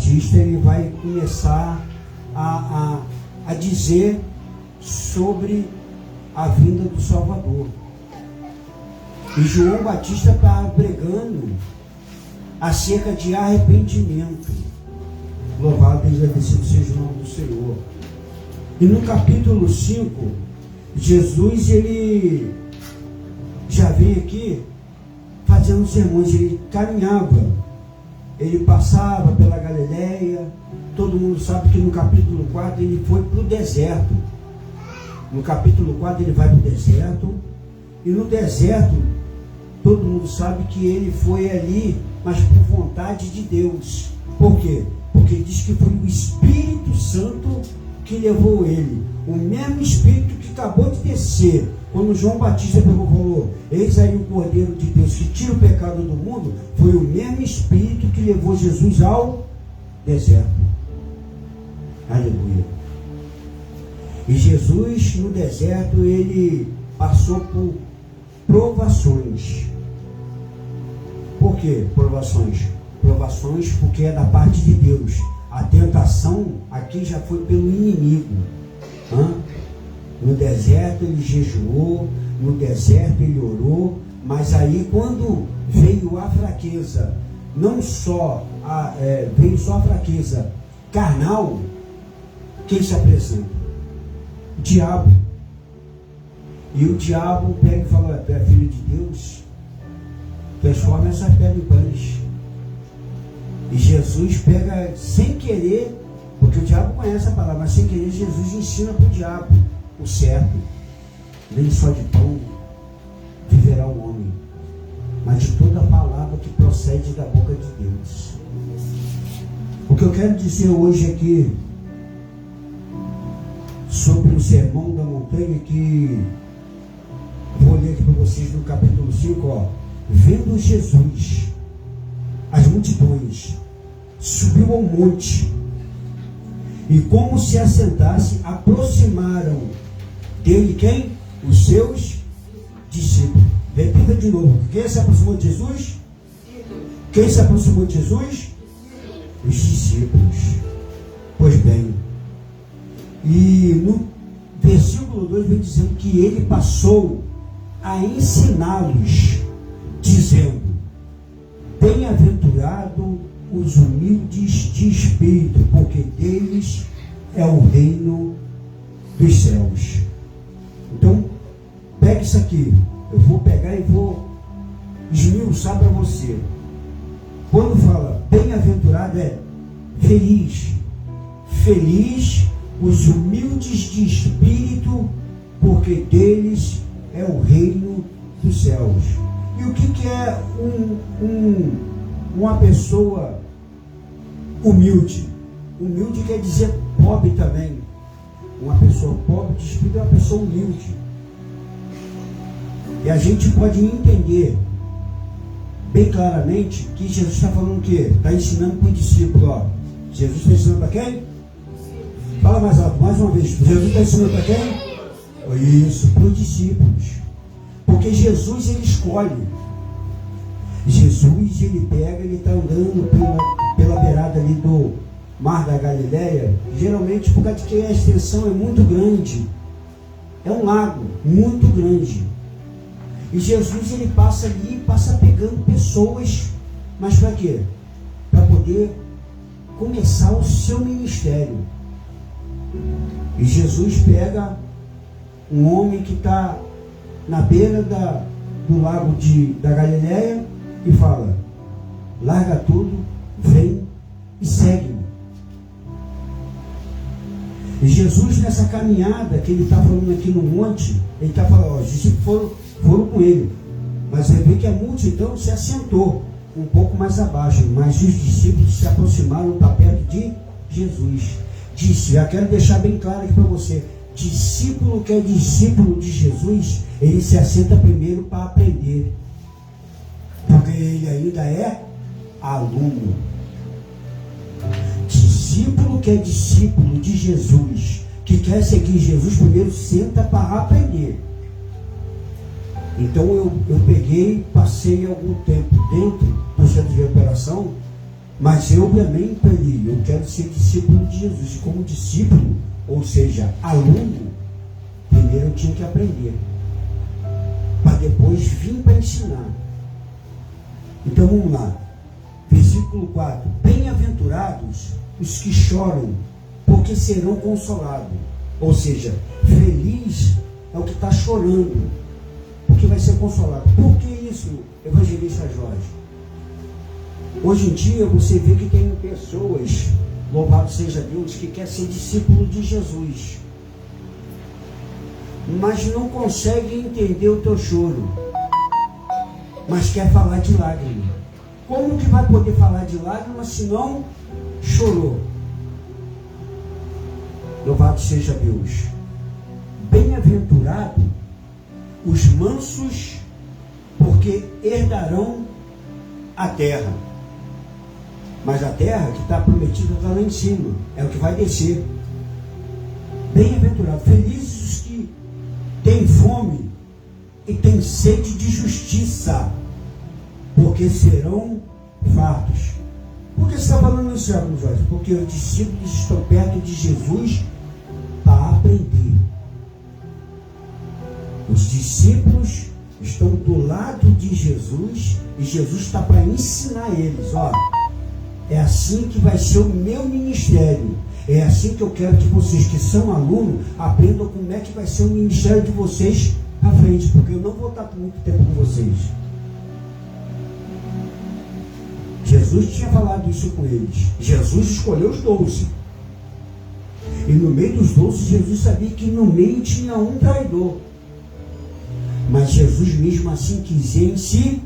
Batista ele vai começar a dizer sobre a vinda do Salvador. E João Batista está pregando acerca de arrependimento. Louvado e agradecido seja o nome do Senhor. E no capítulo 5, Jesus ele já vem aqui fazendo sermões. Ele caminhava, ele passava pela Galileia. Todo mundo sabe que no capítulo 4 ele foi para o deserto. No capítulo 4 ele vai para o deserto. E no deserto, todo mundo sabe que ele foi ali, mas por vontade de Deus. Por quê? Porque diz que foi o Espírito Santo que levou ele. O mesmo Espírito que acabou de descer. Quando João Batista falou, eis aí o Cordeiro de Deus que tira o pecado do mundo, foi o mesmo Espírito que levou Jesus ao deserto. Aleluia. E Jesus no deserto, ele passou por provações. Por quê? Provações porque é da parte de Deus. A tentação aqui já foi pelo inimigo. No deserto ele jejuou, no deserto ele orou, mas aí quando veio a fraqueza, não só veio só a fraqueza carnal, quem se apresenta? O diabo. E o diabo pega e fala, tu é filho de Deus, transforma essa pedra em pães. E Jesus pega sem querer, porque o diabo conhece a palavra, mas sem querer Jesus ensina para o diabo o certo. Nem só de pão viverá o homem, mas de toda a palavra que procede da boca de Deus. O que eu quero dizer hoje aqui sobre o sermão da montanha, que vou ler aqui para vocês no capítulo 5, vendo Jesus as multidões, subiu ao monte, e como se assentasse, aproximaram dele quem? Os seus discípulos. Repita de novo. Quem se aproximou de Jesus? Quem se aproximou de Jesus? Os discípulos. Pois bem, e no versículo 2 vem dizendo que ele passou a ensiná-los, dizendo, bem-aventurado os humildes de espírito, porque deles é o reino dos céus. Então, pega isso aqui. Eu vou pegar e vou esmiuçar para você. Quando fala bem-aventurado, é feliz. Feliz os humildes de espírito, porque deles é o reino dos céus. E o que é uma pessoa humilde? Humilde quer dizer pobre também. Uma pessoa pobre de espírito é uma pessoa humilde. E a gente pode entender bem claramente que Jesus está falando o quê? Está ensinando para o discípulo. Jesus está ensinando para quem? Fala mais alto, mais uma vez. Jesus está ensinando para quem? Isso, para os discípulos. Porque Jesus ele escolhe. Jesus ele pega, ele está andando pela beirada ali do Mar da Galileia, geralmente por causa de que a extensão é muito grande. É um lago muito grande. E Jesus ele passa ali, passa pegando pessoas, mas para quê? Para poder começar o seu ministério. E Jesus pega um homem que está na beira do lago da Galileia e fala, larga tudo, vem e segue-me. E Jesus, nessa caminhada que ele está falando aqui no monte, ele está falando, os discípulos foram com ele, mas você vê que a multidão se assentou um pouco mais abaixo, mas os discípulos se aproximaram para perto de Jesus. Disse, já quero deixar bem claro aqui para você, discípulo que é discípulo de Jesus, ele se assenta primeiro para aprender, porque ele ainda é aluno. Discípulo que é discípulo de Jesus, que quer seguir Jesus, primeiro senta para aprender. Então eu peguei, passei algum tempo dentro do centro de recuperação, mas eu também aprendi. Eu quero ser discípulo de Jesus. E como discípulo, ou seja, aluno, primeiro eu tinha que aprender, para depois vir para ensinar. Então vamos lá. Versículo 4. Bem-aventurados os que choram, porque serão consolados. Ou seja, feliz é o que está chorando, porque vai ser consolado. Por que isso, evangelista Jorge? Hoje em dia você vê que tem pessoas, louvado seja Deus, que quer ser discípulo de Jesus, mas não consegue entender o teu choro, mas quer falar de lágrima. Como que vai poder falar de lágrima se não chorou? Louvado seja Deus. Bem-aventurado os mansos, porque herdarão a terra. Mas a terra que está prometida está lá em cima, é o que vai descer. Bem-aventurado, felizes os que têm fome e têm sede de justiça, porque serão fartos. Por que você está falando isso, Jorge? Porque os discípulos estão perto de Jesus para aprender. Os discípulos estão do lado de Jesus e Jesus está para ensinar eles. Ó, é assim que vai ser o meu ministério. É assim que eu quero que vocês que são alunos aprendam como é que vai ser o ministério de vocês à frente, porque eu não vou estar por muito tempo com vocês. Jesus tinha falado isso com eles. Jesus escolheu os 12. E no meio dos 12, Jesus sabia que no meio tinha um traidor. Mas Jesus mesmo assim quis ensinar.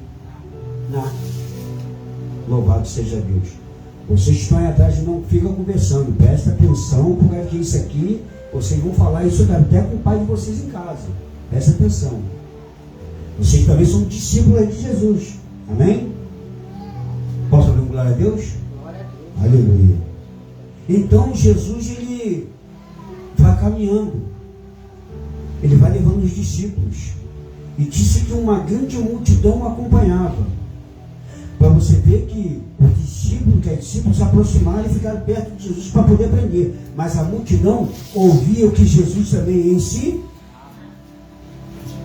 Louvado seja Deus. Vocês estão aí atrás, não ficam conversando. Presta atenção, porque isso aqui, vocês vão falar isso até com o pai de vocês em casa. Presta atenção. Vocês também são discípulos de Jesus. Amém? Posso ouvir um glória a Deus? Glória a Deus. Aleluia. Então Jesus, ele vai caminhando, ele vai levando os discípulos, e disse que uma grande multidão o acompanhava. Para você ver que os discípulos, que é discípulos, se aproximaram e ficaram perto de Jesus para poder aprender. Mas a multidão ouvia o que Jesus também ensinava.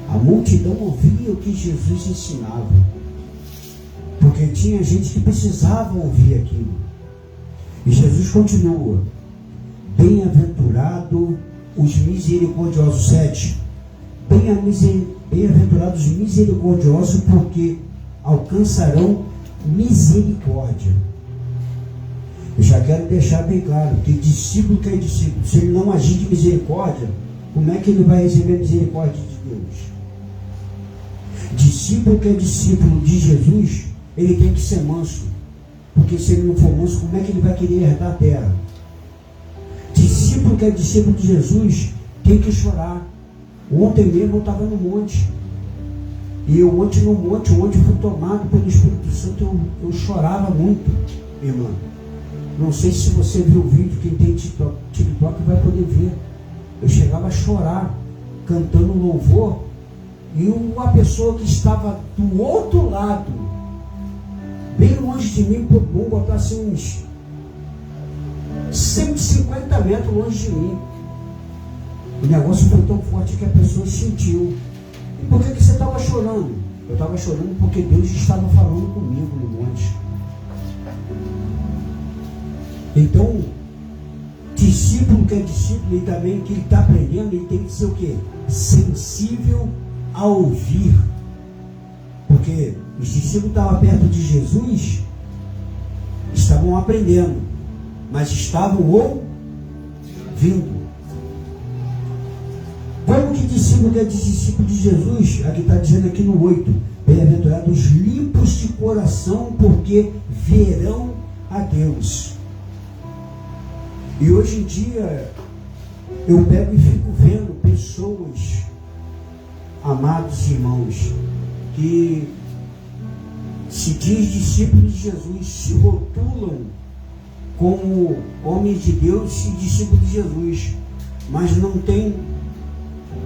A multidão ouvia o que Jesus ensinava, porque tinha gente que precisava ouvir aquilo. E Jesus continua: bem-aventurado os misericordiosos. 7. Bem-aventurados os misericordiosos, porque alcançarão misericórdia. Eu já quero deixar bem claro que discípulo que é discípulo, se ele não agir de misericórdia, como é que ele vai receber misericórdia de Deus? Discípulo que é discípulo de Jesus, ele tem que ser manso, porque se ele não for manso, como é que ele vai querer herdar a terra? Discípulo que é discípulo de Jesus tem que chorar. Ontem mesmo eu estava no monte, e eu ontem no monte, onde fui tomado pelo Espírito Santo, eu chorava muito, irmã. Não sei se você viu o vídeo, quem tem TikTok vai poder ver. Eu chegava a chorar, cantando louvor, e uma pessoa que estava do outro lado, bem longe de mim, vamos botar assim uns 150 metros longe de mim. O negócio foi tão forte que a pessoa sentiu. E por que você estava chorando? Eu estava chorando porque Deus estava falando comigo no monte. Então, discípulo que é discípulo, e também que ele está aprendendo, ele tem que ser o quê? Sensível a ouvir. Porque os discípulos estavam perto de Jesus, estavam aprendendo, mas estavam ouvindo. Como que discípulo que é discípulo de Jesus, aqui está dizendo aqui no 8, bem-aventurados limpos de coração, porque verão a Deus. E hoje em dia, eu pego e fico vendo pessoas, amados irmãos, que se diz discípulos de Jesus, se rotulam como homens de Deus e discípulos de Jesus, mas não tem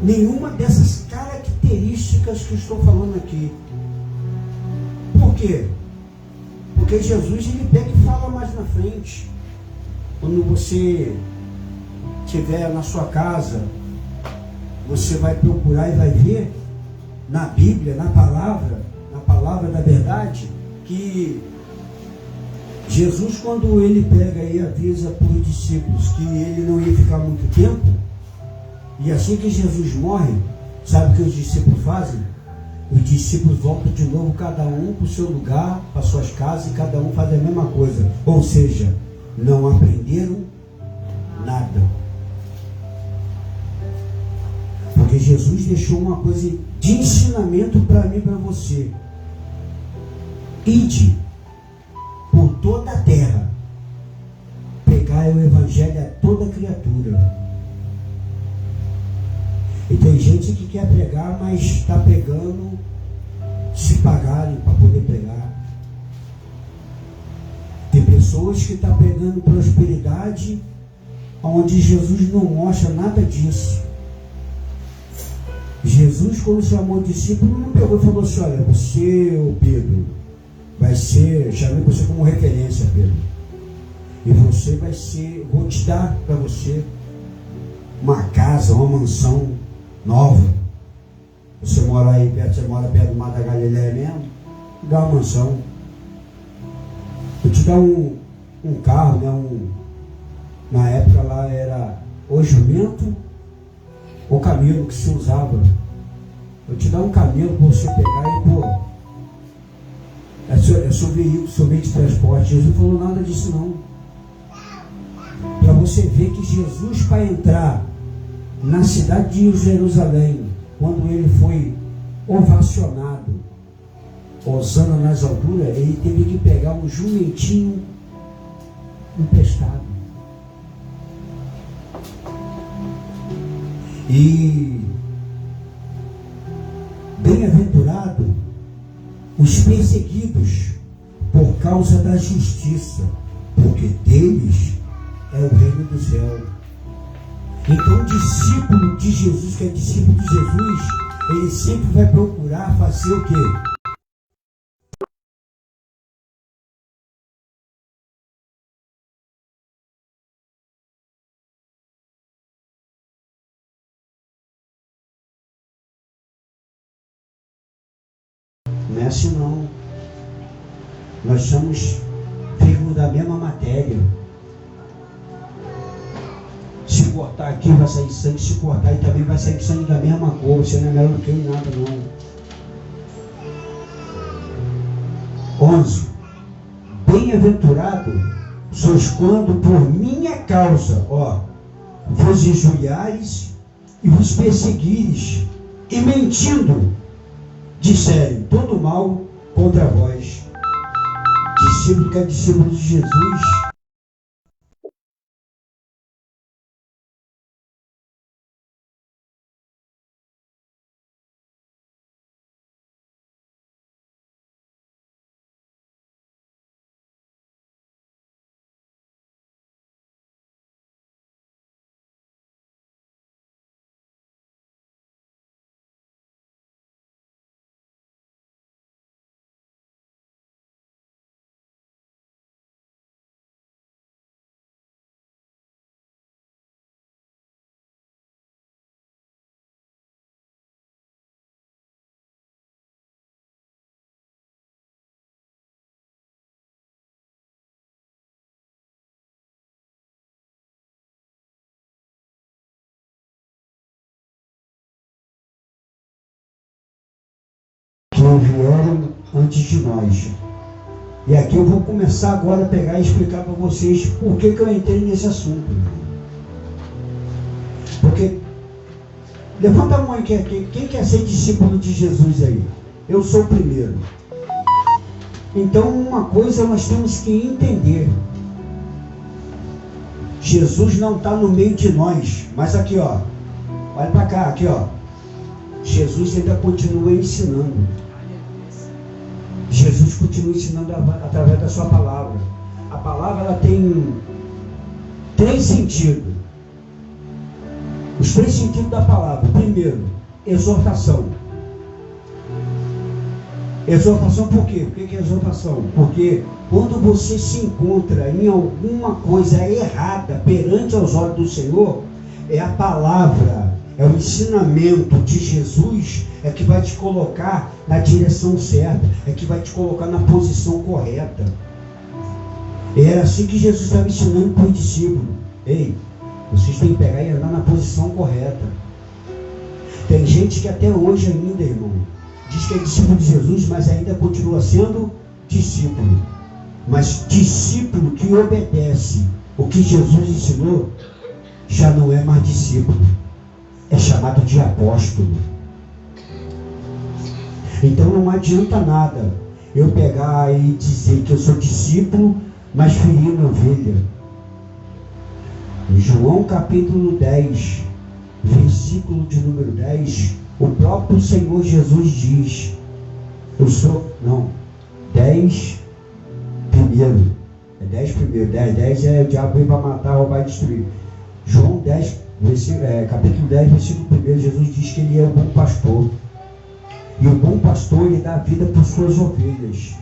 nenhuma dessas características que eu estou falando aqui. Por quê? Porque Jesus, ele pega e fala mais na frente. Quando você estiver na sua casa, você vai procurar e vai ver na Bíblia, na palavra da verdade, que Jesus, quando ele pega e avisa para os discípulos que ele não ia ficar muito tempo, e assim que Jesus morre, sabe o que os discípulos fazem? Os discípulos voltam de novo, cada um para o seu lugar, para suas casas, e cada um faz a mesma coisa. Ou seja, não aprenderam nada. Porque Jesus deixou uma coisa de ensinamento para mim e para você. Ide por toda a terra, pregai o evangelho a toda criatura. E tem gente que quer pregar, mas está pregando se pagarem para poder pregar. Tem pessoas que estão pregando prosperidade, onde Jesus não mostra nada disso. Jesus, quando chamou o discípulo, não pegou e falou assim: olha, você, ô Pedro, vai ser, chamei você como referência, Pedro, e você vai ser, vou te dar para você uma casa, uma mansão nova. Você mora aí perto, você mora perto do Mar da Galileia mesmo, dá uma mansão. Eu te dar um carro, né? Na época lá era o jumento ou camelo que se usava. Eu te dar um camelo para você pegar e pô, é seu veículo, seu meio de transporte. Jesus não falou nada disso não. Para você ver que Jesus, para entrar na cidade de Jerusalém, quando ele foi ovacionado, Hosana nas alturas, ele teve que pegar um jumentinho emprestado. E bem-aventurado os perseguidos por causa da justiça, porque deles é o reino do céu. Então o discípulo de Jesus, que é discípulo de Jesus, ele sempre vai procurar fazer o quê? Não é assim não. Nós somos filhos da mesma matéria. Se cortar aqui vai sair sangue, se cortar aí também vai sair sangue da mesma cor. Você não é melhor do que eu em nada não. 11. Bem-aventurado sois quando por minha causa, vos injuriares e vos perseguires, e mentindo disserem todo mal contra vós. Discípulo que é discípulo de Jesus, que vieram antes de nós. E aqui eu vou começar agora a pegar e explicar para vocês por que eu entrei nesse assunto. Porque, levanta a mão aí, quem quer ser discípulo de Jesus aí? Eu sou o primeiro. Então uma coisa nós temos que entender. Jesus não está no meio de nós, mas aqui olha para cá, aqui Jesus ainda continua ensinando. Jesus continua ensinando através da sua palavra. A palavra ela tem 3 sentidos. Os 3 sentidos da palavra. Primeiro, exortação. Exortação por quê? Por que é exortação? Porque quando você se encontra em alguma coisa errada perante aos olhos do Senhor, é a palavra, é o ensinamento de Jesus é que vai te colocar na direção certa, é que vai te colocar na posição correta. Era assim que Jesus estava ensinando para os discípulos. Ei, vocês têm que pegar e andar na posição correta. Tem gente que até hoje ainda, irmão, diz que é discípulo de Jesus, mas ainda continua sendo discípulo. Mas discípulo que obedece o que Jesus ensinou, já não é mais discípulo. É chamado de apóstolo. Então não adianta nada eu pegar e dizer que eu sou discípulo, mas ferindo ovelha. Em João capítulo 10, versículo de número 10, o próprio Senhor Jesus diz, 10 primeiro, 10 é o diabo veio para matar, roubar e destruir. João 10, capítulo 10, versículo 1, Jesus diz que ele é o bom pastor. E o bom pastor, ele dá a vida por suas ovelhas.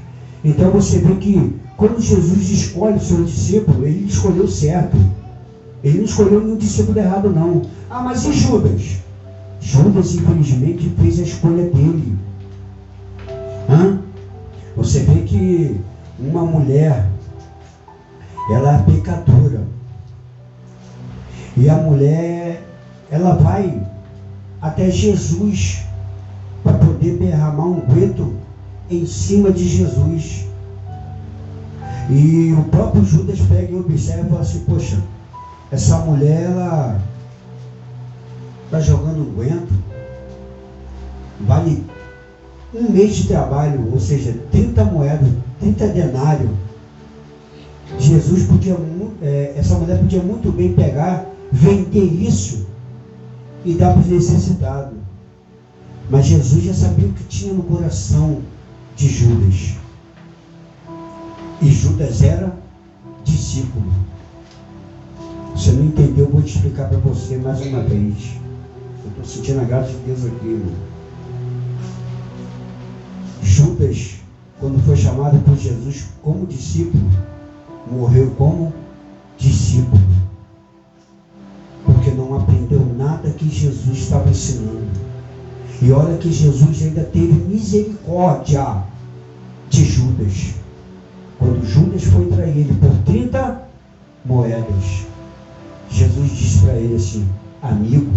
Então você vê que quando Jesus escolhe o seu discípulo, ele escolheu certo. Ele não escolheu nenhum discípulo errado, não. Ah, mas e Judas? Judas, infelizmente, fez a escolha dele. Você vê que uma mulher, ela é pecadora. E a mulher, ela vai até Jesus para poder derramar um unguento em cima de Jesus. E o próprio Judas pega e observa e fala assim, poxa, essa mulher, ela está jogando unguento, vale um mês de trabalho, ou seja, 30 moedas, 30 denários. Jesus podia, essa mulher podia muito bem pegar, vender isso e dar para os necessitados. Mas Jesus já sabia o que tinha no coração de Judas. E Judas era discípulo. Você não entendeu, eu vou te explicar para você mais uma vez. Eu estou sentindo a graça de Deus aqui, irmão. Judas, quando foi chamado por Jesus como discípulo, morreu como discípulo. Porque não aprendeu nada que Jesus estava ensinando. E olha que Jesus ainda teve misericórdia de Judas. Quando Judas foi trair ele por 30 moedas, Jesus disse para ele assim, amigo,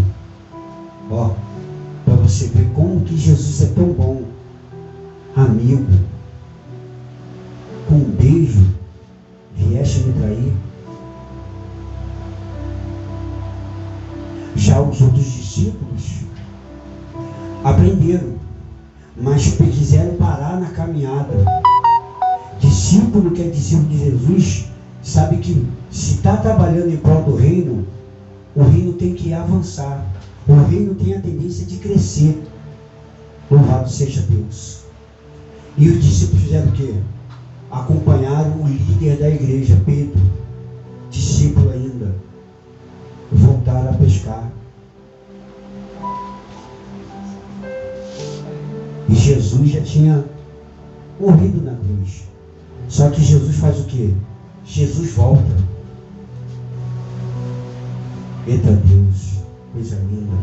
para você ver como que Jesus é tão bom, amigo, com um beijo, vieste me trair. Já os outros discípulos aprenderam, mas quiseram parar na caminhada. Discípulo que é discípulo de Jesus sabe que se está trabalhando em prol do reino, o reino tem que avançar, o reino tem a tendência de crescer. Louvado seja Deus. E os discípulos fizeram o quê? Acompanharam o líder da igreja, Pedro, discípulo ainda, voltaram a pescar. E Jesus já tinha morrido na cruz. Só que Jesus faz o quê? Jesus volta. Eita Deus, coisa linda.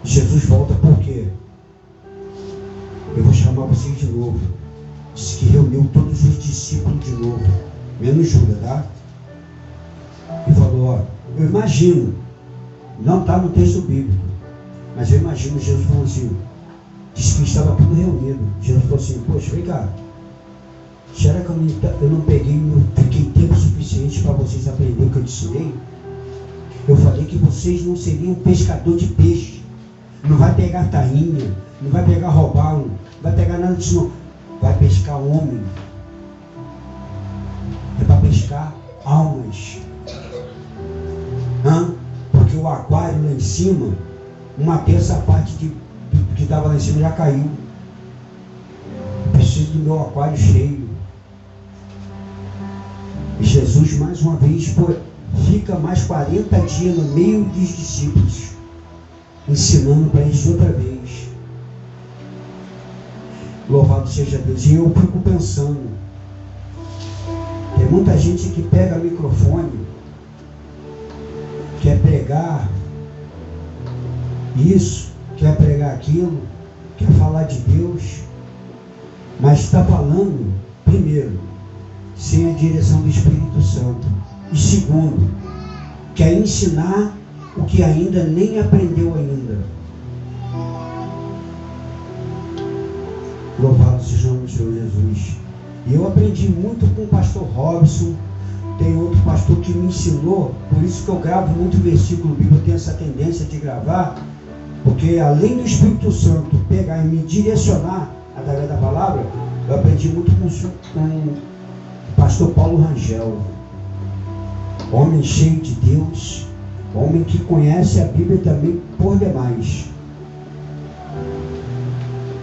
Jesus volta por quê? Eu vou chamar vocês de novo. Diz que reuniu todos os discípulos de novo, menos Judas, tá? E falou, eu imagino, não está no texto bíblico, mas eu imagino Jesus falando assim, diz que estava tudo reunido. Jesus falou assim, poxa, vem cá, será que eu não fiquei tempo suficiente para vocês aprenderem o que eu te ensinei? Eu falei que vocês não seriam pescador de peixe, não vai pegar tainha, não vai pegar robalo, não vai pegar nada disso não, vai pescar homem, é para pescar almas. Porque o aquário lá em cima, uma terça parte que estava lá em cima já caiu. Eu preciso do meu aquário cheio. E Jesus mais uma vez fica mais 40 dias no meio dos discípulos, ensinando para eles outra vez. Louvado seja Deus. E eu fico pensando, tem muita gente que pega microfone, quer pregar isso, quer pregar aquilo, quer falar de Deus, mas está falando, primeiro, sem a direção do Espírito Santo, e segundo, quer ensinar o que ainda nem aprendeu ainda. Louvado seja o nome do Senhor Jesus. E eu aprendi muito com o pastor Robson. Tem outro pastor que me ensinou, por isso que eu gravo muito versículo bíblico. Eu tenho essa tendência de gravar, porque além do Espírito Santo pegar e me direcionar através da palavra, eu aprendi muito com o pastor Paulo Rangel, homem cheio de Deus, homem que conhece a Bíblia também por demais.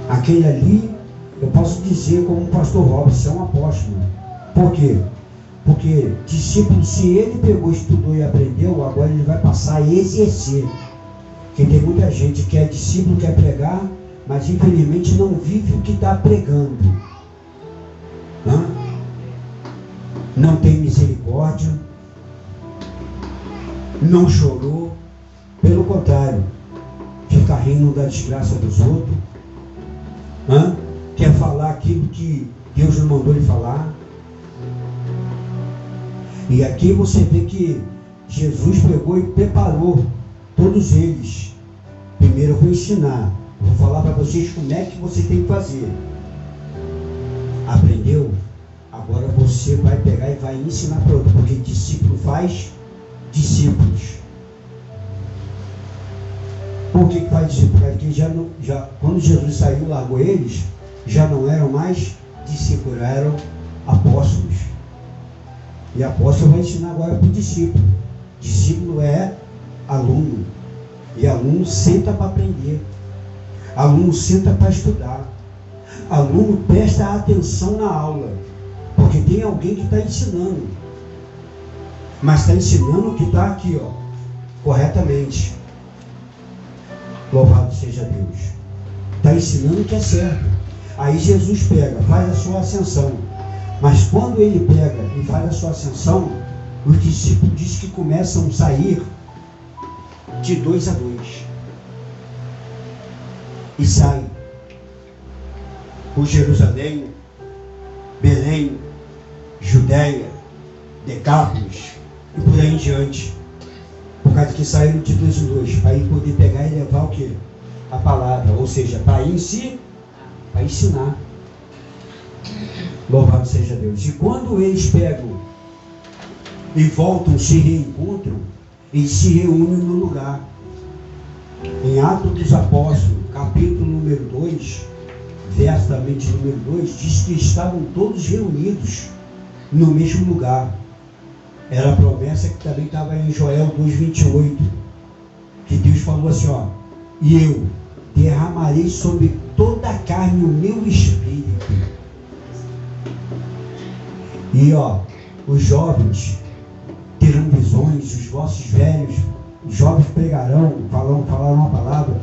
Aquele ali, eu posso dizer como o pastor Robson, é um apóstolo. Por quê? Porque discípulo, se ele pegou, estudou e aprendeu, agora ele vai passar a exercer. Porque tem muita gente que é discípulo, quer pregar, mas infelizmente não vive o que está pregando. Não tem misericórdia, não chorou, pelo contrário, fica rindo da desgraça dos outros, quer falar aquilo que Deus não mandou ele falar. E aqui você vê que Jesus pegou e preparou todos eles. Primeiro eu vou ensinar, vou falar para vocês como é que você tem que fazer. Aprendeu? Agora você vai pegar e vai ensinar para outro, porque discípulo faz discípulos. Por que faz discípulo? Porque quando Jesus saiu, largou eles, já não eram mais discípulos, eram apóstolos. E apóstolo vai ensinar agora para o discípulo. Discípulo é aluno. E aluno senta para aprender. Aluno senta para estudar. Aluno presta atenção na aula. Porque tem alguém que está ensinando. Mas está ensinando o que está aqui, corretamente. Louvado seja Deus. Está ensinando o que é certo. Aí Jesus pega, faz a sua ascensão. Mas quando ele pega e faz a sua ascensão, os discípulos dizem que começam a sair de 2 a 2. E saem por Jerusalém, Belém, Judéia, Decápolis e por aí em diante. Por causa que saíram de 2 em 2, para ir poder pegar e levar o quê? A palavra, ou seja, para ensinar. Louvado seja Deus. E quando eles pegam e voltam, se reencontram, eles se reúnem no lugar. Em Atos dos Apóstolos, capítulo número 2, verso também de número 2, diz que estavam todos reunidos no mesmo lugar. Era a promessa que também estava em Joel 2,28, que Deus falou assim, e eu derramarei sobre toda a carne o meu espírito. E os jovens terão visões, os vossos velhos, os jovens pregarão, falarão a palavra,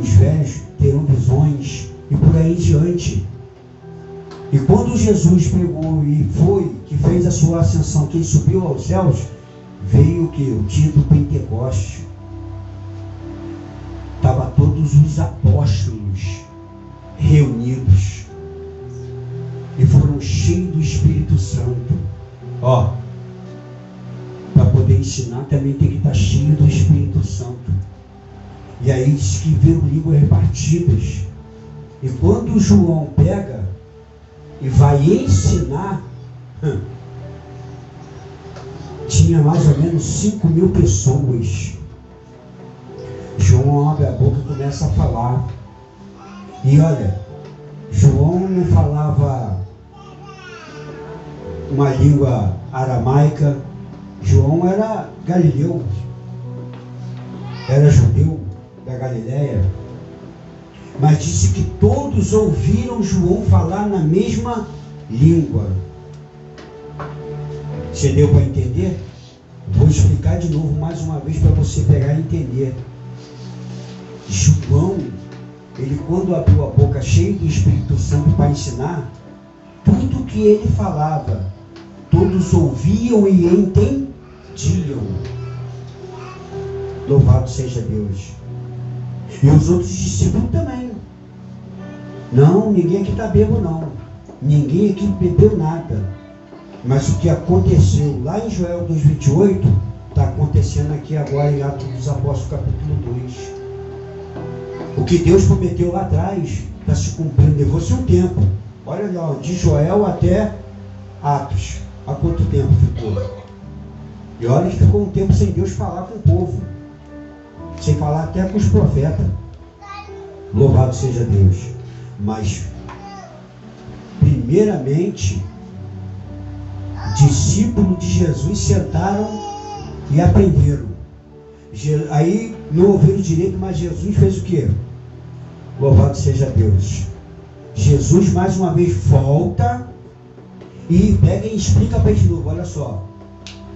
os velhos terão visões, e por aí em diante. E quando Jesus pegou e foi, que fez a sua ascensão, que ele subiu aos céus, veio o que? O dia do Pentecoste. Estava todos os apóstolos reunidos. E foram cheios do Espírito Santo. Para poder ensinar também tem que estar cheio do Espírito Santo. E aí diz que viram línguas repartidas. E quando João pega e vai ensinar, tinha mais ou menos 5.000 pessoas. João abre a boca e começa a falar. E olha, João não falava uma língua aramaica. João era galileu, era judeu da Galileia, mas disse que todos ouviram João falar na mesma língua. Você deu para entender? Vou explicar de novo mais uma vez para você pegar e entender. João ele quando abriu a boca cheio do Espírito Santo para ensinar, tudo que ele falava, todos ouviam e entendiam. Louvado seja Deus. E os outros discípulos também. Não, ninguém aqui está bêbado não. Ninguém aqui bebeu nada. Mas o que aconteceu lá em Joel 2,28 está acontecendo aqui agora em Atos dos Apóstolos capítulo 2. O que Deus prometeu lá atrás está se cumprindo. Levou-se um tempo. Olha lá, de Joel até Atos. Há quanto tempo ficou? E olha que ficou um tempo sem Deus falar com o povo. Sem falar até com os profetas. Louvado seja Deus. Mas, primeiramente, discípulos de Jesus sentaram e aprenderam. Aí não ouviram direito, mas Jesus fez o quê? Louvado seja Deus. Jesus mais uma vez volta e pega e explica para eles de novo. Olha só,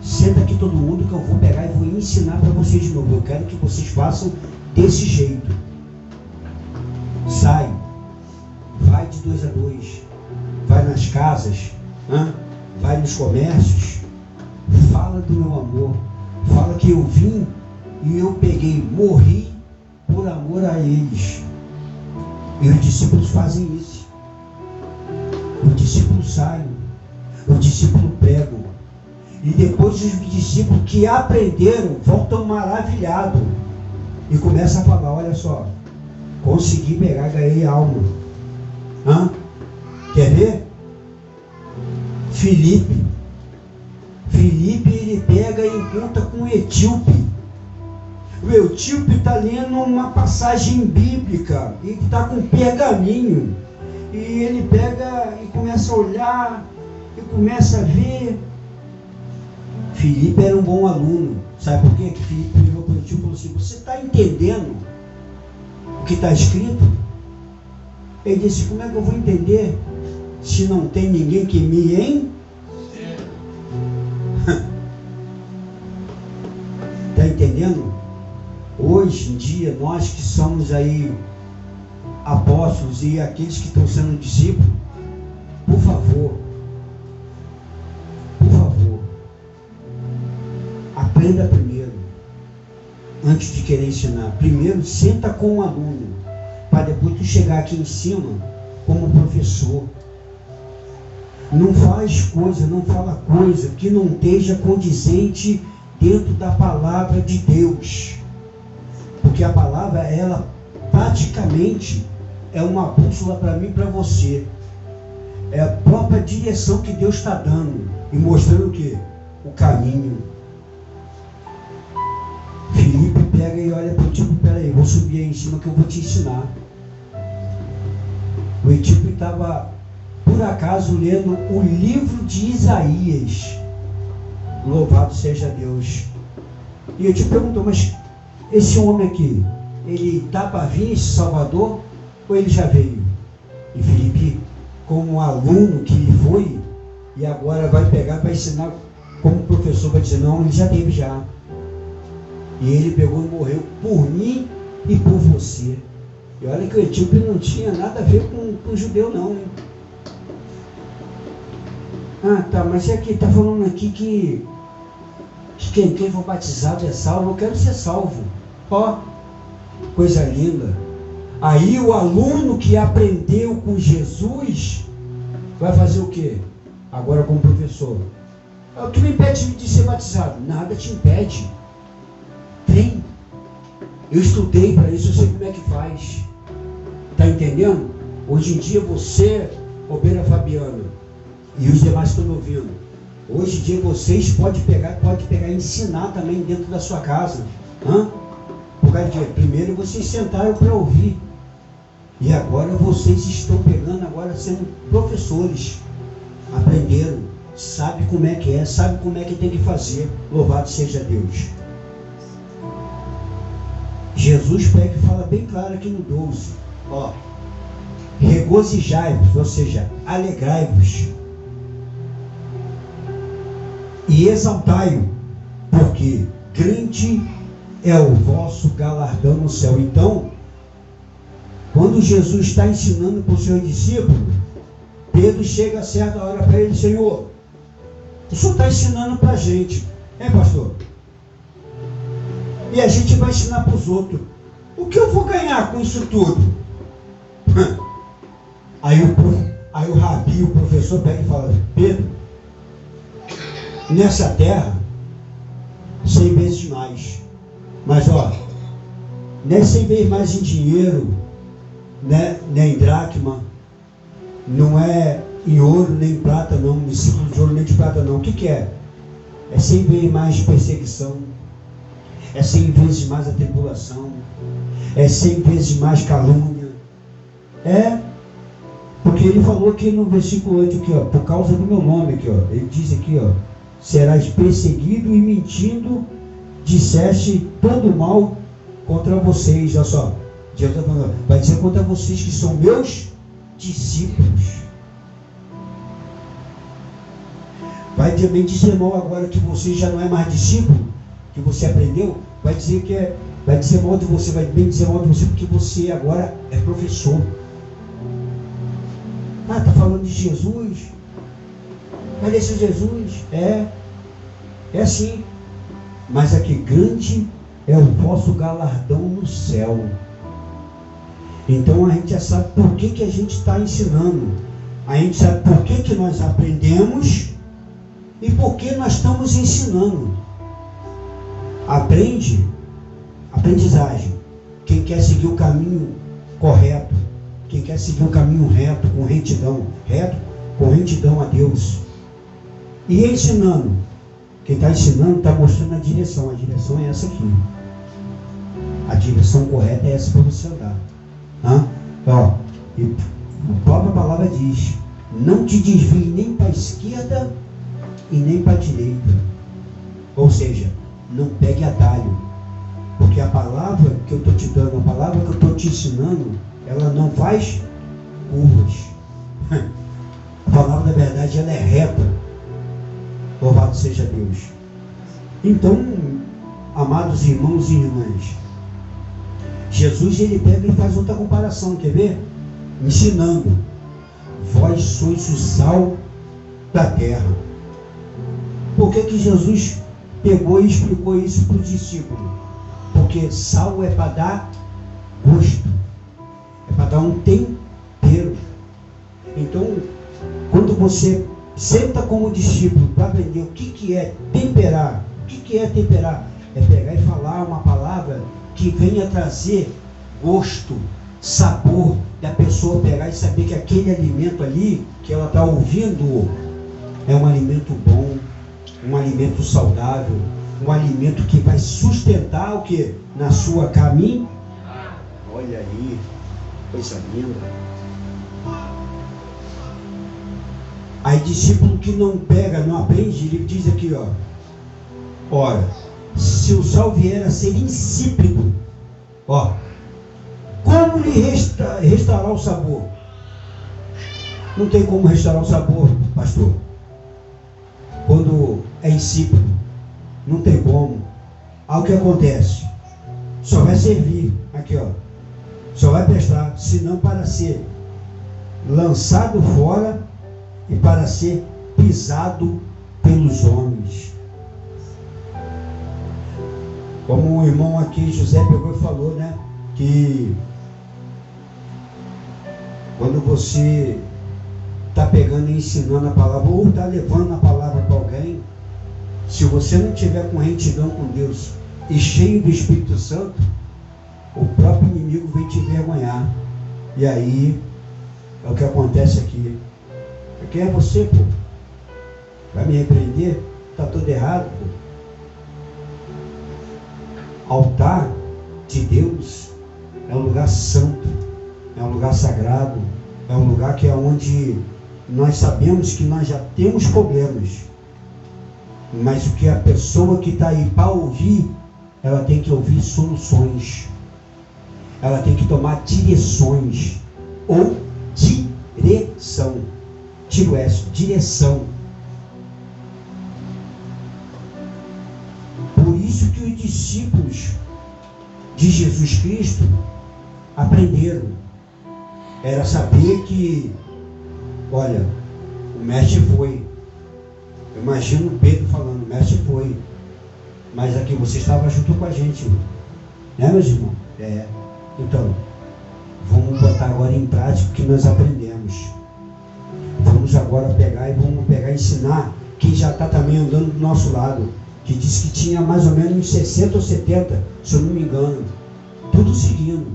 senta aqui todo mundo que eu vou pegar e vou ensinar para vocês de novo. Eu quero que vocês façam desse jeito. Sai, vai de 2 a 2, vai nas casas, vai nos comércios, fala do meu amor, fala que eu vim e eu peguei, morri por amor a eles. E os discípulos fazem isso. Os discípulos saem, os discípulos pregam. E depois os discípulos que aprenderam voltam maravilhados e começam a falar: olha só, consegui pegar, ganhei alma. Quer ver? Filipe, ele pega e encontra com o etíope. O etíope está lendo uma passagem bíblica e está com pergaminho. E ele pega e começa a olhar e começa a ver. Filipe era um bom aluno. Sabe por quê? Que Filipe virou para o etíope e falou assim: você está entendendo o que está escrito? Ele disse: como é que eu vou entender se não tem ninguém que me está entendendo? Hoje em dia, nós que somos aí apóstolos e aqueles que estão sendo discípulos, por favor, aprenda primeiro, antes de querer ensinar. Primeiro, senta com o aluno, para depois tu chegar aqui em cima como professor. Não faz coisa, não fala coisa que não esteja condizente dentro da palavra de Deus. Porque a palavra, ela praticamente é uma bússola para mim e para você. É a própria direção que Deus está dando e mostrando o quê? O caminho. Filipe pega e olha para o etíope: peraí, vou subir aí em cima que eu vou te ensinar. O etíope estava, por acaso, lendo o livro de Isaías. Louvado seja Deus. E o etíope perguntou: mas esse homem aqui, ele está para vir, esse Salvador, ou ele já veio? E Filipe, como aluno que ele foi, e agora vai pegar para ensinar como professor, vai dizer: não, ele já teve já. E ele pegou e morreu por mim e por você. E olha que o etíope não tinha nada a ver com o judeu não, hein? Tá, mas é que está falando aqui que quem for batizado é salvo. Eu quero ser salvo. Ó, coisa linda. Aí o aluno que aprendeu com Jesus vai fazer o quê? Agora como professor: o que me impede de ser batizado? Nada te impede. Vem. Eu estudei para isso, eu sei como é que faz. Está entendendo? Hoje em dia você, Obeira Fabiana, e os demais que estão me ouvindo, hoje em dia vocês podem pegar e ensinar também dentro da sua casa. Por causa de primeiro vocês sentaram para ouvir. E agora vocês estão pegando, agora sendo professores. Aprenderam, sabe como é que é, sabe como é que tem que fazer. Louvado seja Deus. Jesus pega e fala bem claro aqui no 12. Ó, regozijai-vos, ou seja, alegrai-vos. E exaltai-o, porque grande é o vosso galardão no céu. Então, Quando Jesus está ensinando para os seus discípulos, Pedro chega a certa hora para ele: Senhor, o Senhor está ensinando para a gente, pastor? E a gente vai ensinar para os outros. O que eu vou ganhar com isso tudo? Aí o rabi, o professor, pega e fala: Pedro, nessa terra, 100 vezes mais. Mas não é 100 vezes mais em dinheiro, né? Nem em dracma, não é em ouro, nem em prata, não, em ciclo de ouro, nem de prata, não. O que é? É 100 vezes mais perseguição, é 100 vezes mais a tribulação, é 100 vezes mais calúnia. Porque ele falou aqui no versículo 8, aqui, por causa do meu nome, aqui, ele diz aqui, serás perseguido e mentindo, disseste todo mal contra vocês. Olha só, Jesus está falando, vai dizer contra vocês que são meus discípulos. Vai também dizer mal agora que você já não é mais discípulo, que você aprendeu. Vai dizer mal de você, vai bem dizer mal de você, porque você agora é professor. Está falando de Jesus? Mas esse Jesus é assim. Mas aqui, grande é o vosso galardão no céu. Então a gente já sabe por que a gente está ensinando. A gente sabe por que nós aprendemos e por que nós estamos ensinando. Aprendizagem. Quem quer seguir o caminho correto, quem quer seguir o caminho reto, com retidão a Deus. E ensinando. Quem está ensinando está mostrando a direção. A direção é essa aqui. A direção correta é essa para você andar. E a própria palavra diz: não te desvie nem para a esquerda e nem para a direita. Ou seja, não pegue atalho. Porque a palavra que eu estou te dando, a palavra que eu estou te ensinando, ela não faz curvas. A palavra da verdade, ela é reta. Louvado seja Deus. Então, amados irmãos e irmãs, Jesus, ele pega e faz outra comparação, quer ver? Ensinando: vós sois o sal da terra. Por que Jesus pegou e explicou isso para os discípulos? Porque sal é para dar gosto, é para dar um tempero. Então, quando você senta como discípulo para aprender o que é temperar, o que é temperar? É pegar e falar uma palavra que venha trazer gosto, sabor, da pessoa pegar e saber que aquele alimento ali que ela está ouvindo é um alimento bom, um alimento saudável, um alimento que vai sustentar o que? Na sua caminhada. Olha aí, coisa linda. Aí discípulo que não pega, não aprende, ele diz aqui, ora, se o sal vier a ser insípido, como lhe restaurar o sabor? Não tem como restaurar o sabor, pastor. Quando é insípido, não tem como. Aí o que acontece? Só vai servir, aqui só vai prestar, senão para ser lançado fora e para ser pisado pelos homens. Como o irmão aqui, José, pegou e falou, né? Que quando você está pegando e ensinando a palavra, ou está levando a palavra para alguém, se você não tiver com retidão com Deus e cheio do Espírito Santo, o próprio inimigo vem te envergonhar. E aí é o que acontece aqui. Quem é você, pô? Vai me repreender? Está tudo errado, pô. Altar de Deus é um lugar santo, é um lugar sagrado, é um lugar que é onde nós sabemos que nós já temos problemas, mas o que a pessoa que está aí para ouvir, ela tem que ouvir soluções, ela tem que tomar direções, ou direção. Tiro S, direção. Por isso que os discípulos de Jesus Cristo aprenderam. era saber que, olha, o mestre foi. Eu imagino o Pedro falando, o mestre foi. Mas aqui você estava junto com a gente, né, meus irmãos? Então, vamos botar agora em prática o que nós aprendemos. Vamos agora pegar e ensinar quem já está também andando do nosso lado, que disse que tinha mais ou menos uns 60 ou 70, se eu não me engano, tudo seguindo.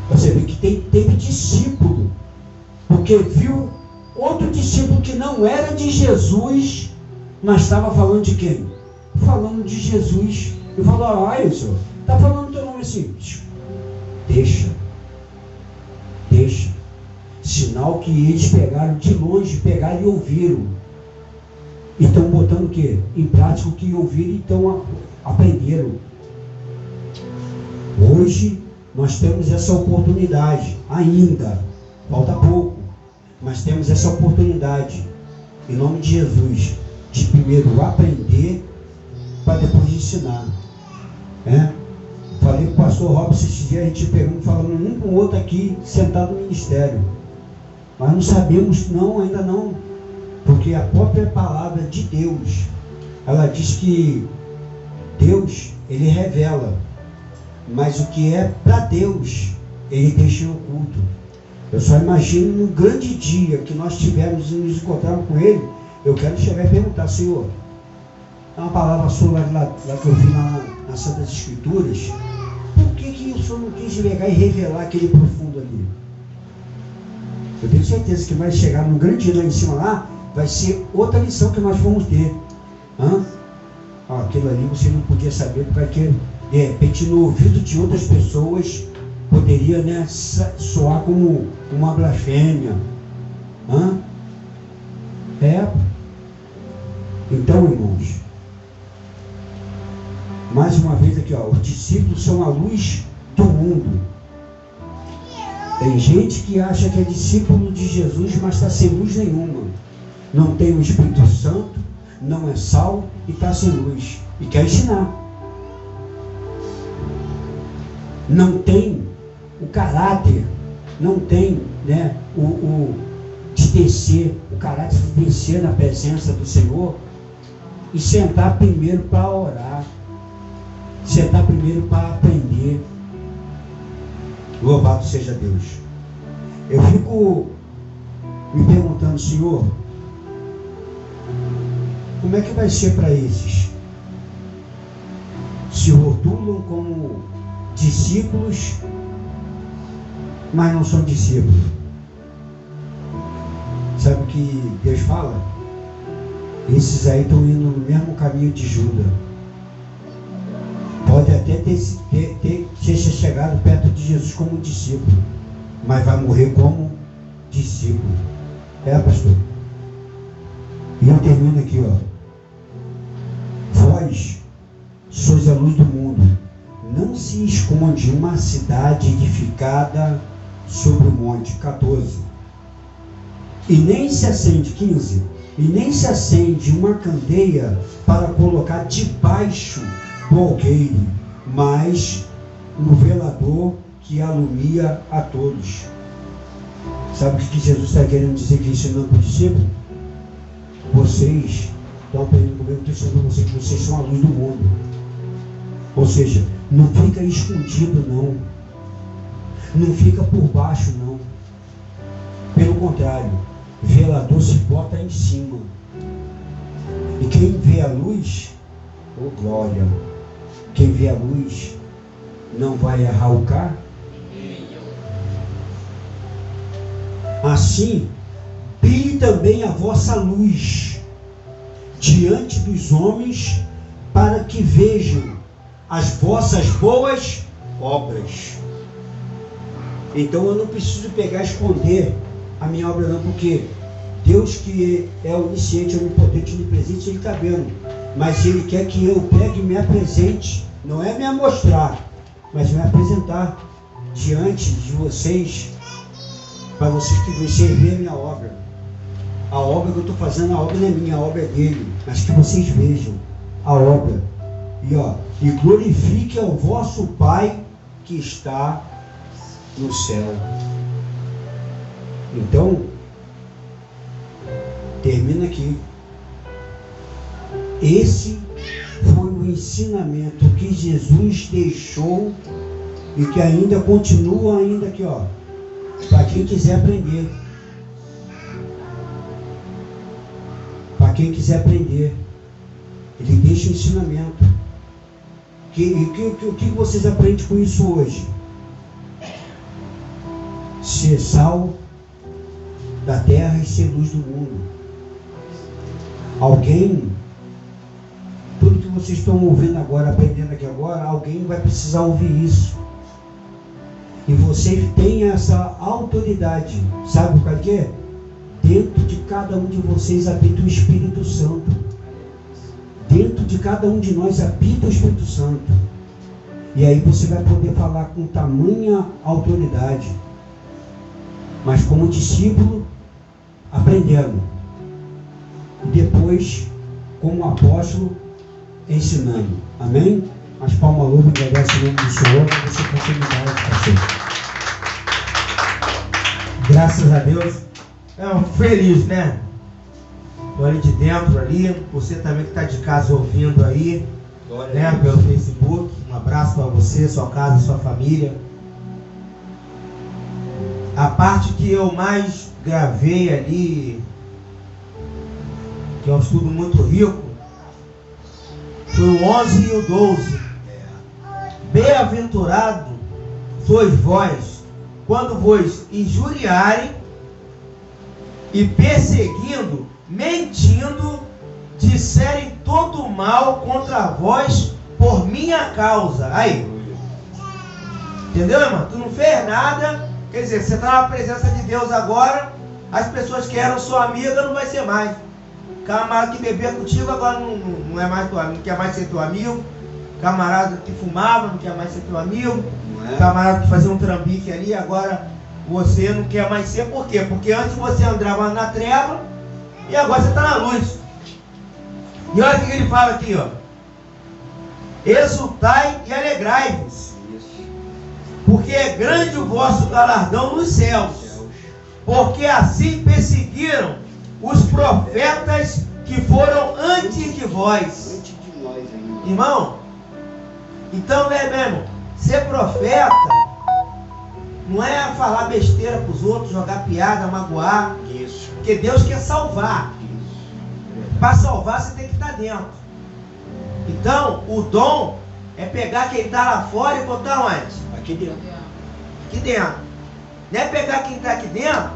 Você vê que teve discípulo, porque viu outro discípulo que não era de Jesus, mas estava falando de quem? Falando de Jesus. Eu falo, Senhor, está falando teu nome assim. Deixa. Sinal que eles pegaram de longe, pegaram e ouviram. E estão botando o quê? Em prática o que ouviram e então aprenderam. Hoje nós temos essa oportunidade, ainda, falta pouco, mas temos essa oportunidade, em nome de Jesus, de primeiro aprender, para depois ensinar. Falei com o pastor Robson esse dia, a gente falando um com o outro aqui, sentado no ministério. Mas não sabemos, ainda não, porque a própria palavra de Deus, ela diz que Deus, ele revela, mas o que é para Deus, ele deixa em oculto. Eu só imagino no grande dia que nós tivermos e nos encontrarmos com ele, eu quero chegar e perguntar, Senhor, é uma palavra sua lá que eu vi nas Santas Escrituras, por que o Senhor não quis pegar e revelar aquele profundo ali? Eu tenho certeza que vai chegar no grande dia lá em cima lá, vai ser outra lição que nós vamos ter. Aquilo ali você não podia saber, porque de repente no ouvido de outras pessoas poderia, né, soar como uma blasfêmia. Então, irmãos, mais uma vez aqui, os discípulos são a luz do mundo. Tem gente que acha que é discípulo de Jesus, mas está sem luz nenhuma. Não tem o Espírito Santo, não é sal e está sem luz. E quer ensinar. Não tem o caráter, não tem, né, de descer, o caráter de descer na presença do Senhor e sentar primeiro para orar, sentar primeiro para aprender. Louvado seja Deus. Eu fico me perguntando, Senhor, como é que vai ser para esses? Se rotulam como discípulos, mas não são discípulos. Sabe o que Deus fala? Esses aí estão indo no mesmo caminho de Judas. Pode até ter chegado perto de Jesus como discípulo, mas vai morrer como discípulo. Pastor? E eu termino aqui, Vós sois a luz do mundo. Não se esconde uma cidade edificada sobre o monte. 14. E nem se acende, 15. E nem se acende uma candeia para colocar debaixo do alqueire, mas no velador que alumia a todos. Sabe o que Jesus está querendo dizer aqui, ensinando para o discípulo? Vocês estão aprendendo comigo, estou ensinando vocês que vocês são a luz do mundo. Ou seja, não fica escondido não. Não fica por baixo não. Pelo contrário, velador se bota em cima. E quem vê a luz, glória, quem vê a luz não vai errar o carro. Assim, brilhe também a vossa luz diante dos homens, para que vejam as vossas boas obras. Então eu não preciso pegar e esconder a minha obra não, porque Deus, que é onisciente, onipotente, onipresente, Ele está vendo. Mas Ele quer que eu pegue e me apresente, não é me mostrar, mas me apresentar diante de vocês, para vocês que vocês verem a minha obra. A obra que eu estou fazendo, a obra não é minha, a obra é dele, mas que vocês vejam a obra. E glorifique ao vosso Pai que está no céu. Então, termina aqui. Esse foi o ensinamento que Jesus deixou e que ainda continua ainda aqui, ó, para quem quiser aprender. Para quem quiser aprender, ele deixa o ensinamento. O que vocês aprendem com isso hoje? Ser sal da terra e ser luz do mundo. Alguém, tudo que vocês estão ouvindo agora, aprendendo aqui agora, alguém vai precisar ouvir isso. E vocês têm essa autoridade. Sabe o que é? Dentro de cada um de vocês habita o Espírito Santo. Dentro de cada um de nós habita o Espírito Santo. E aí você vai poder falar com tamanha autoridade. Mas como discípulo, aprendendo. E depois, como apóstolo, ensinando. Amém? As palmas louvam e agradecem o nome do Senhor para você continuar, pastor. Graças a Deus. Feliz, né? Estou ali de dentro ali. Você também que está de casa ouvindo aí, né? Pelo Facebook. Um abraço para você, sua casa, sua família. A parte que eu mais gravei ali, que é um estudo muito rico, foi o 11 e o 12. Bem-aventurado sois vós, quando vos injuriarem e perseguindo, mentindo, disserem todo mal contra vós por minha causa. Aí, entendeu, irmão? Tu não fez nada, quer dizer, você está na presença de Deus agora, as pessoas que eram sua amiga não vai ser mais. Camarada que bebia contigo agora não é mais tua, não quer mais ser teu amigo. Camarada que fumava não quer mais ser teu amigo. Camarada que fazia um trambique ali, agora você não quer mais ser. Por quê? Porque antes você andava na treva e agora você está na luz. E olha o que ele fala aqui, ó. Exultai e alegrai-vos, porque é grande o vosso galardão nos céus, porque assim perseguiram os profetas que foram antes de vós. Irmão, então, meu irmão, ser profeta não é falar besteira para os outros, jogar piada, magoar. Isso. Porque Deus quer salvar. Para salvar você tem que estar dentro. Então, o dom é pegar quem está lá fora e botar onde? Aqui dentro. Aqui dentro. Não é pegar quem está aqui dentro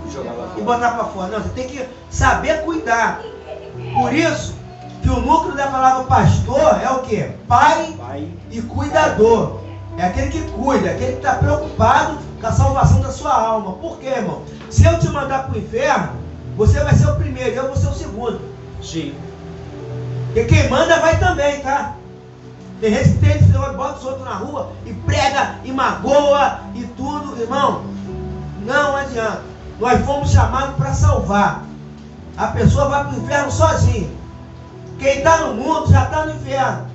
e botar para fora. Não, você tem que saber cuidar. Por isso que o núcleo da palavra pastor é o quê? Pai e cuidador. É aquele que cuida, aquele que está preocupado com a salvação da sua alma. Por quê, irmão? Se eu te mandar para o inferno, você vai ser o primeiro e eu vou ser o segundo. Sim. Porque quem manda vai também, tá? Tem gente que tem, bota os outros na rua e prega e magoa e tudo, irmão. Não adianta. Nós fomos chamados para salvar. A pessoa vai para o inferno sozinha. Quem está no mundo já está no inferno.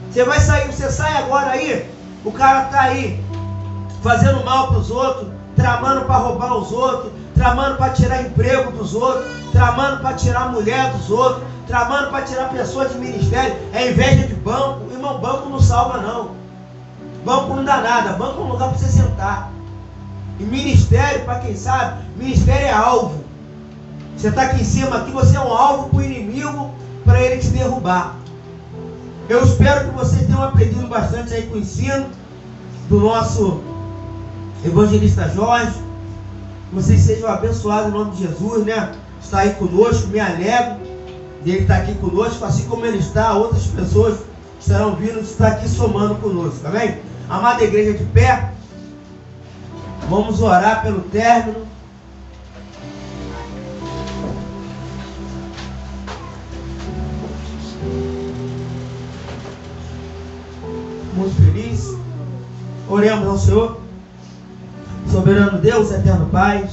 Você vai sair, você sai agora aí, o cara está aí fazendo mal para os outros, tramando para roubar os outros, tramando para tirar emprego dos outros, tramando para tirar a mulher dos outros, tramando para tirar pessoas de ministério. É inveja de banco. Irmão, banco não salva não. Banco não dá nada. Banco é um lugar para você sentar. E ministério, para quem sabe, ministério é alvo. Você está aqui em cima, aqui você é um alvo para o inimigo, para ele te derrubar. Eu espero que vocês tenham aprendido bastante aí com o ensino do nosso evangelista Jorge. Que vocês sejam abençoados em nome de Jesus, né? Está aí conosco, me alegro dele estar aqui conosco, assim como ele está, outras pessoas estarão vindo estar aqui somando conosco, amém? Amada igreja de pé, vamos orar pelo término. Muito feliz. Oremos ao Senhor. Soberano Deus, eterno Pai,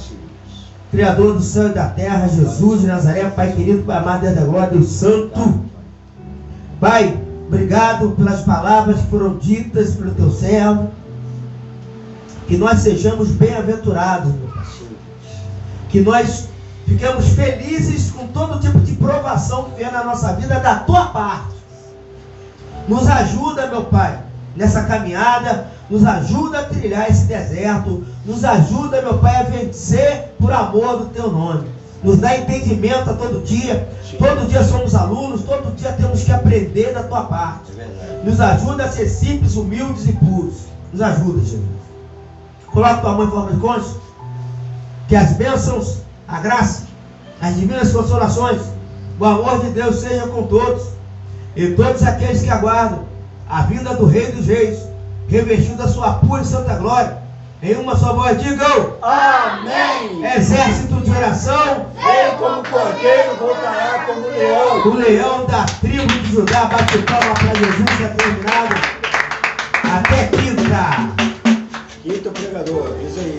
Criador do céu e da terra, Jesus de Nazaré, Pai querido, Pai amado, Deus da glória, Deus santo. Pai, obrigado pelas palavras que foram ditas pelo teu servo. Que nós sejamos bem-aventurados, meu Pai. Que nós fiquemos felizes com todo tipo de provação que vier na nossa vida da tua parte. Nos ajuda, meu Pai, nessa caminhada. Nos ajuda a trilhar esse deserto. Nos ajuda, meu Pai, a vencer por amor do teu nome. Nos dá entendimento a todo dia. Todo dia somos alunos. Todo dia temos que aprender da tua parte. Nos ajuda a ser simples, humildes e puros. Nos ajuda, Jesus. Coloca tua mão em forma de cônjuge. Que as bênçãos, a graça, as divinas consolações, o amor de Deus seja com todos. E todos aqueles que aguardam a vinda do Rei dos Reis, revestido da sua pura e santa glória. Em uma só voz, digam: Amém. Exército de oração, Vem como cordeiro, voltará como leão. o leão da tribo de Judá. Bate palma para Jesus, que é terminado. Até quinta. Quinto pregador, diz aí.